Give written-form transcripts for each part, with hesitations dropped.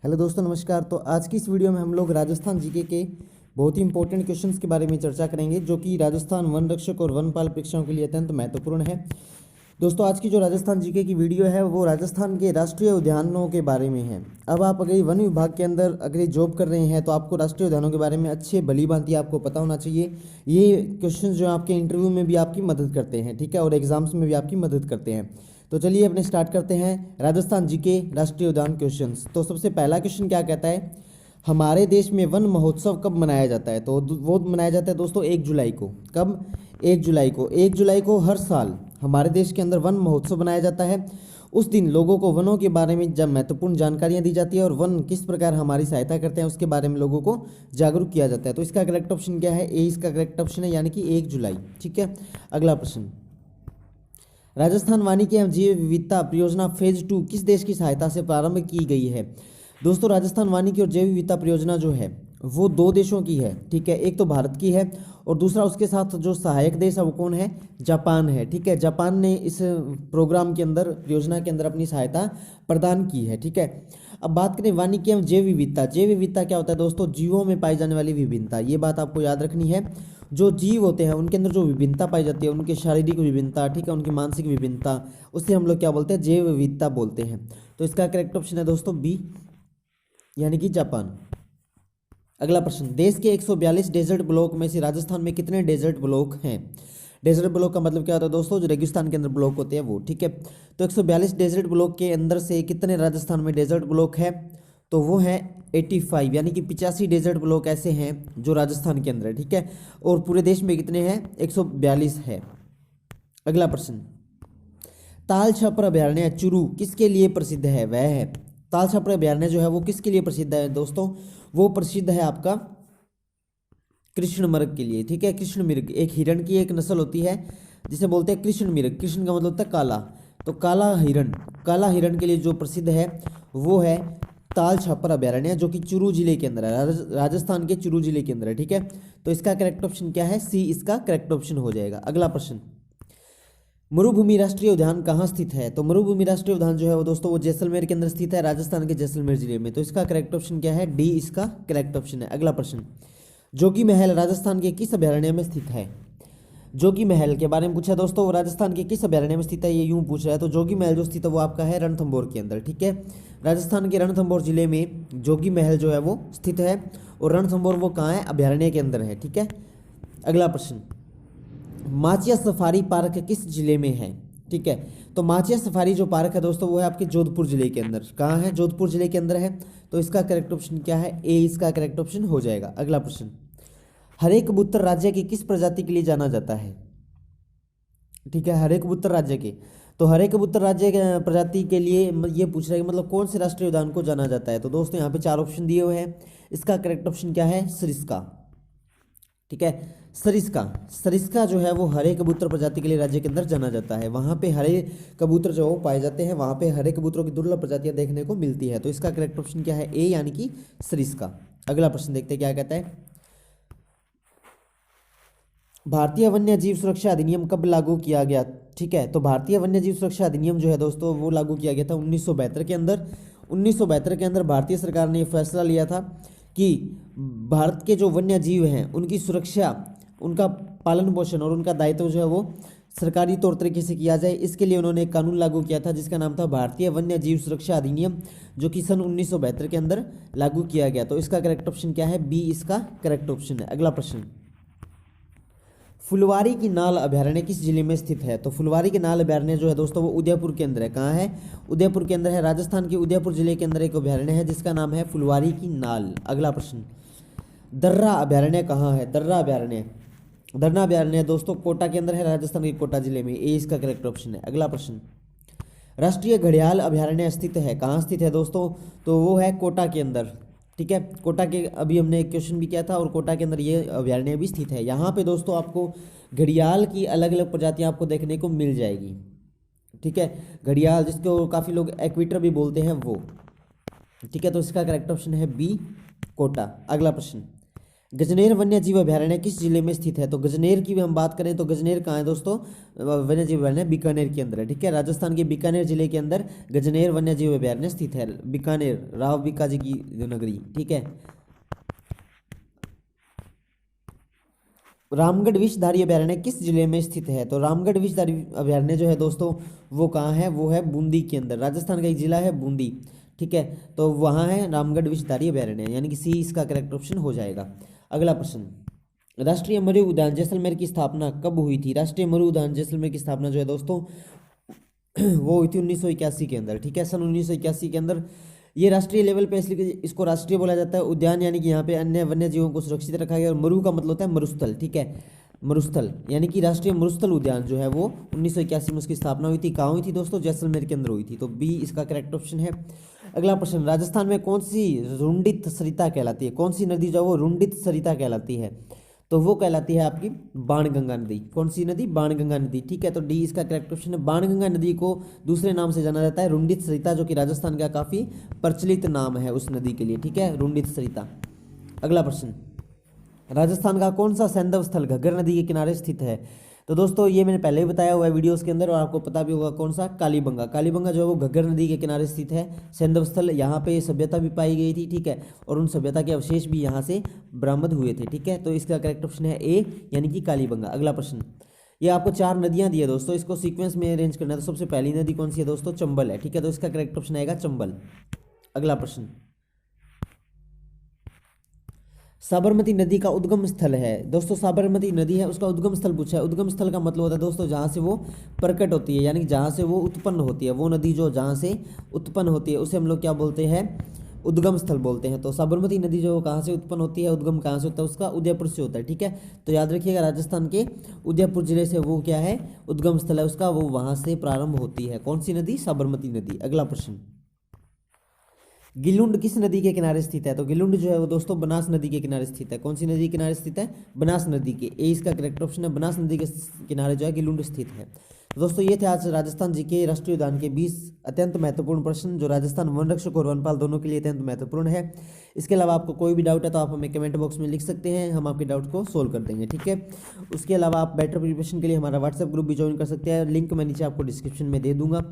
Hello दोस्तों, नमस्कार। तो आज की इस वीडियो में हम लोग राजस्थान जीके के बहुत ही इंपॉर्टेंट क्वेश्चंस के बारे में चर्चा करेंगे, जो कि राजस्थान वन रक्षक और वनपाल परीक्षाओं के लिए अत्यंत महत्वपूर्ण है। दोस्तों, आज की जो राजस्थान जीके की वीडियो है वो राजस्थान के राष्ट्रीय उद्यानों के बारे में है। अब आप अगर वन विभाग के अंदर अगर जॉब कर रहे हैं तो आपको राष्ट्रीय उद्यानों के बारे में अच्छे भली भांति आपको पता होना चाहिए। ये क्वेश्चन जो आपके इंटरव्यू में भी आपकी मदद करते हैं, ठीक है, और एग्जाम्स में भी आपकी मदद करते हैं। तो चलिए अपने स्टार्ट करते हैं राजस्थान जीके राष्ट्रीय उद्यान क्वेश्चंस। तो सबसे पहला क्वेश्चन क्या कहता है, हमारे देश में वन महोत्सव कब मनाया जाता है? तो वो मनाया जाता है दोस्तों 1 जुलाई को। कब? 1 जुलाई को। 1 जुलाई को हर साल हमारे देश के अंदर वन महोत्सव मनाया जाता है। उस दिन लोगों को वनों के बारे में जब महत्वपूर्ण जानकारियां दी जाती है और वन किस प्रकार हमारी सहायता करते हैं उसके बारे में लोगों को जागरूक किया जाता है। तो इसका करेक्ट ऑप्शन क्या है? ए इसका करेक्ट ऑप्शन है, यानी कि 1 जुलाई। ठीक है, अगला प्रश्न, राजस्थान वानिकी एवं जैव विविधता परियोजना फेज 2 किस देश की सहायता से प्रारंभ की गई है? दोस्तों, राजस्थान वानिकी और जैव विविधता परियोजना जो है वो 2 देशों की है। ठीक है, एक तो भारत की है और दूसरा उसके साथ जो सहायक देश है वो कौन है? जापान है। ठीक है, जापान ने इस प्रोग्राम के अंदर, परियोजना के अंदर अपनी सहायता प्रदान की है। ठीक है, अब बात करें वानिकी एवं जैव विविधता। जैव विविधता क्या होता है दोस्तों? जीवों में पाई जाने वाली विभिन्नता। ये बात आपको याद रखनी है। जो जीव होते हैं उनके अंदर जो विभिन्नता पाई जाती है, उनकी शारीरिक विभिन्नता, ठीक है, उनकी मानसिक विभिन्नता, उससे हम लोग क्या बोलते हैं? जैव विविधता बोलते हैं। तो इसका करेक्ट ऑप्शन है दोस्तों बी, यानी कि जापान। अगला प्रश्न, देश के 142 डेजर्ट ब्लॉक में से राजस्थान में कितने डेजर्ट ब्लॉक हैं? डेजर्ट ब्लॉक का मतलब क्या होता है दोस्तों? जो रेगिस्तान के अंदर ब्लॉक होते हैं वो। ठीक है, तो 142 डेजर्ट ब्लॉक के अंदर से कितने राजस्थान में डेजर्ट ब्लॉक है? तो वो है 85, यानी कि 85 डेजर्ट ब्लॉक ऐसे हैं जो राजस्थान के अंदर है। ठीक है, और पूरे देश में कितने हैं? 142 है। अगला प्रश्न, ताल छापर अभयारण्य चुरू किसके लिए प्रसिद्ध है? वह है, ताल छापर अभयारण्य जो है वो किसके लिए प्रसिद्ध है दोस्तों? वो प्रसिद्ध है आपका कृष्ण मृग के लिए। ठीक है, कृष्ण मृग एक हिरण की एक नस्ल होती है जिसे बोलते हैं कृष्ण मृग। कृष्ण का मतलब होता है काला, तो काला हिरण के लिए जो प्रसिद्ध है वो है ताल छापर अभयारण्य, जो कि चुरू जिले के अंदर है, राजस्थान के चुरू जिले के अंदर है। ठीक है, तो इसका करेक्ट ऑप्शन क्या है? सी इसका करेक्ट ऑप्शन हो जाएगा। अगला प्रश्न, मरुभूमि राष्ट्रीय उद्यान कहाँ स्थित है? तो मरुभूमि राष्ट्रीय उद्यान जो है वो दोस्तों वो जैसलमेर के अंदर स्थित है, राजस्थान के जैसलमेर जिले में। तो इसका करेक्ट ऑप्शन क्या है? डी इसका करेक्ट ऑप्शन है। अगला प्रश्न, जोगी महल राजस्थान के किस अभयारण्य में स्थित है? जोगी महल के बारे में पूछा दोस्तों, वो राजस्थान के किस अभयारण्य में स्थित है, ये यूं पूछ रहा है। तो जोगी महल जो स्थित है वो आपका है रणथंभौर के अंदर। ठीक है, राजस्थान के रणथंभौर जिले में जोगी महल जो है वो स्थित है, और रणथंभौर वो कहाँ है? अभयारण्य के अंदर है। ठीक है, अगला प्रश्न, माचिया सफारी पार्क किस जिले में है? ठीक है, तो माचिया सफारी जो पार्क है दोस्तों वो है आपके जोधपुर जिले के अंदर। कहाँ है? जोधपुर जिले के अंदर है। तो इसका करेक्ट ऑप्शन क्या है? ए इसका करेक्ट ऑप्शन हो जाएगा। अगला प्रश्न, हरे कबूतर राज्य की किस प्रजाति के लिए जाना जाता है? ठीक है, हरे कबूतर राज्य के, तो हरे कबूतर राज्य के प्रजाति के लिए ये पूछ रहा है कि मतलब कौन से राष्ट्रीय उद्यान को जाना जाता है? तो दोस्तों यहाँ पे 4 ऑप्शन दिए हुए हैं। इसका करेक्ट ऑप्शन क्या है? सरिस्का। ठीक है, सरिस्का जो है वो हरे कबूतर प्रजाति के लिए राज्य के अंदर जाना जाता है। वहाँ पे हरे कबूतर जो पाए जाते हैं, वहाँ पे हरे कबूतरों की दुर्लभ प्रजातियां देखने को मिलती है। तो इसका करेक्ट ऑप्शन क्या है? ए, यानी कि सरिस्का। अगला प्रश्न देखते हैं क्या कहता है, भारतीय वन्य जीव सुरक्षा अधिनियम कब लागू किया गया? ठीक है, तो भारतीय वन्य जीव सुरक्षा अधिनियम जो है दोस्तों वो लागू किया गया था 1972 के अंदर। 1972 के अंदर भारतीय सरकार ने फैसला लिया था कि भारत के जो वन्य जीव हैं उनकी सुरक्षा, उनका पालन पोषण और उनका दायित्व जो है वो सरकारी तौर तरीके से किया जाए। इसके लिए उन्होंने एक कानून लागू किया था जिसका नाम था भारतीय वन्य जीव सुरक्षा अधिनियम, जो कि सन 1972 के अंदर लागू किया गया। तो इसका करेक्ट ऑप्शन क्या है? बी इसका करेक्ट ऑप्शन है। अगला प्रश्न, फुलवारी की नाल अभयारण्य किस जिले में स्थित है? तो फुलवारी की नाल अभयारण्य जो है दोस्तों वो उदयपुर के अंदर है। कहाँ है? उदयपुर के अंदर है, राजस्थान के उदयपुर जिले के अंदर एक अभयारण्य है जिसका नाम है फुलवारी की नाल। अगला प्रश्न, दर्रा अभयारण्य कहाँ है? दर्रा अभयारण्य दोस्तों कोटा के अंदर है, राजस्थान के कोटा जिले में। ए इसका करेक्ट ऑप्शन है। अगला प्रश्न, राष्ट्रीय घड़ियाल अभयारण्य स्थित है, कहाँ स्थित है दोस्तों? तो वो है कोटा के अंदर। ठीक है, कोटा के अभी हमने एक क्वेश्चन भी किया था और कोटा के अंदर ये अभयारण्य भी स्थित है। यहाँ पे दोस्तों आपको घड़ियाल की अलग अलग प्रजातियाँ आपको देखने को मिल जाएगी। ठीक है, घड़ियाल जिसको काफ़ी लोग एक्वीटर भी बोलते हैं वो। ठीक है, तो इसका करेक्ट ऑप्शन है बी, कोटा। अगला प्रश्न, गजनेर वन्य जीव अभयारण्य किस जिले में स्थित है? तो गजनेर की भी हम बात करें तो गजनेर कहाँ है दोस्तों? वन्य जीव अभयारण्य बीकानेर के अंदर है। ठीक है, राजस्थान के बीकानेर जिले के अंदर गजनेर वन्य जीव अभयारण्य स्थित है। बीकानेर, राव बीकाजी की नगरी। ठीक है, रामगढ़ विषधारी अभयारण्य किस जिले में स्थित है? तो रामगढ़ विषधारी अभयारण्य जो है दोस्तों वो कहाँ है? वो है बूंदी के अंदर। राजस्थान का एक जिला है बूंदी। ठीक है, तो वहाँ है रामगढ़ विषधारी अभयारण्य, यानी कि सी इसका करेक्ट ऑप्शन हो जाएगा। अगला प्रश्न, राष्ट्रीय मरु उद्यान जैसलमेर की स्थापना कब हुई थी? राष्ट्रीय मरु उद्यान जैसलमेर की स्थापना जो है दोस्तों वो हुई थी 1981 के अंदर। ठीक है, सन 1981 के अंदर। ये राष्ट्रीय लेवल पे इसलिए इसको राष्ट्रीय बोला जाता है। उद्यान यानी कि यहाँ पे अन्य वन्य जीवों को सुरक्षित रखा गया, और मरु का मतलब होता है मरुस्थल। ठीक है, मरुस्थल यानी कि राष्ट्रीय मरुस्थल उद्यान जो है वो 1981 में उसकी स्थापना हुई थी। कहाँ हुई थी दोस्तों? जैसलमेर के अंदर हुई थी। तो बी इसका करेक्ट ऑप्शन है। अगला प्रश्न, राजस्थान में कौन सी रुंडित सरिता कहलाती है? कौन सी नदी जो है वो रुंडित सरिता कहलाती है? तो वो कहलाती है आपकी बाणगंगा नदी। कौन सी नदी? बाणगंगा नदी। ठीक है, तो डी इसका करेक्ट ऑप्शन है। बाणगंगा नदी को दूसरे नाम से जाना जाता है रुंडित सरिता, जो कि राजस्थान का काफी प्रचलित नाम है उस नदी के लिए। ठीक है, रुंडित सरिता। अगला प्रश्न, राजस्थान का कौन सा सैंधव स्थल घग्गर नदी के किनारे स्थित है? तो दोस्तों ये मैंने पहले ही बताया हुआ है वीडियोस के अंदर, और आपको पता भी होगा कौन सा? कालीबंगा। कालीबंगा जो है वो घग्गर नदी के किनारे स्थित है सैंधव स्थल। यहाँ पे सभ्यता भी पाई गई थी। ठीक है, और उन सभ्यता के अवशेष भी यहाँ से बरामद हुए थे। ठीक है, तो इसका करेक्ट ऑप्शन है ए, यानी कि कालीबंगा। अगला प्रश्न, ये आपको 4 नदियां दी है दोस्तों, इसको सीक्वेंस में अरेंज करना है। तो सबसे पहली नदी कौन सी है दोस्तों? चंबल है। ठीक है, तो इसका करेक्ट ऑप्शन आएगा चंबल। अगला प्रश्न, साबरमती नदी का उद्गम स्थल है दोस्तों। साबरमती नदी है उसका उद्गम स्थल पूछा है। उद्गम स्थल का मतलब होता है दोस्तों जहाँ से वो प्रकट होती है, यानी कि जहाँ से वो उत्पन्न होती है। वो नदी जो जहाँ से उत्पन्न होती है उसे हम लोग क्या बोलते हैं? उद्गम स्थल बोलते हैं। तो साबरमती नदी जो कहाँ से उत्पन्न होती है, उद्गम कहाँ से होता है उसका? उदयपुर से होता है। ठीक है, तो याद रखिएगा राजस्थान के उदयपुर जिले से वो क्या है? उद्गम स्थल है उसका, वो वहाँ से प्रारंभ होती है। कौन सी नदी? साबरमती नदी। अगला प्रश्न, गिलुंड किस नदी के किनारे स्थित है? तो गिलुंड जो है वो दोस्तों बनास नदी के किनारे स्थित है। कौन सी नदी के किनारे स्थित है? बनास नदी के। ए इसका करेक्ट ऑप्शन है। बनास नदी के किनारे जो है गिलुंड स्थित है। तो दोस्तों ये थे आज राजस्थान जी के राष्ट्रीय उद्यान के 20 अत्यंत महत्वपूर्ण प्रश्न, जो राजस्थान वन रक्षक और वनपाल दोनों के लिए अत्यंत महत्वपूर्ण है। इसके अलावा आपको कोई भी डाउट है तो आप हमें कमेंट बॉक्स में लिख सकते हैं, हम आपके डाउट को सोल्व कर देंगे। ठीक है, उसके अलावा आप बेटर प्रिपरेशन के लिए हमारा व्हाट्सएप ग्रुप भी ज्वाइन कर सकते हैं। लिंक मैं नीचे आपको डिस्क्रिप्शन में दे दूंगा,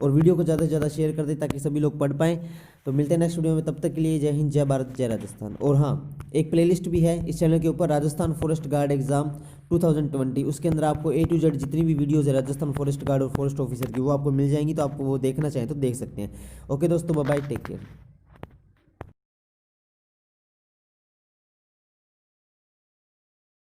और वीडियो को ज़्यादा से ज़्यादा शेयर कर दें ताकि सभी लोग पढ़ पाएँ। तो मिलते हैं नेक्स्ट वीडियो में, तब तक के लिए जय हिंद, जय भारत, जय राजस्थान। और हाँ, एक प्लेलिस्ट भी है इस चैनल के ऊपर, राजस्थान फॉरेस्ट गार्ड एग्जाम 2020। उसके अंदर आपको A to Z जितनी भी वीडियोज़ है राजस्थान फॉरेस्ट गार्ड और फॉरेस्ट ऑफिसर की, वो आपको मिल जाएंगी। तो आप वो देखना चाहें तो देख सकते हैं। ओके दोस्तों, बाय बाय, टेक केयर।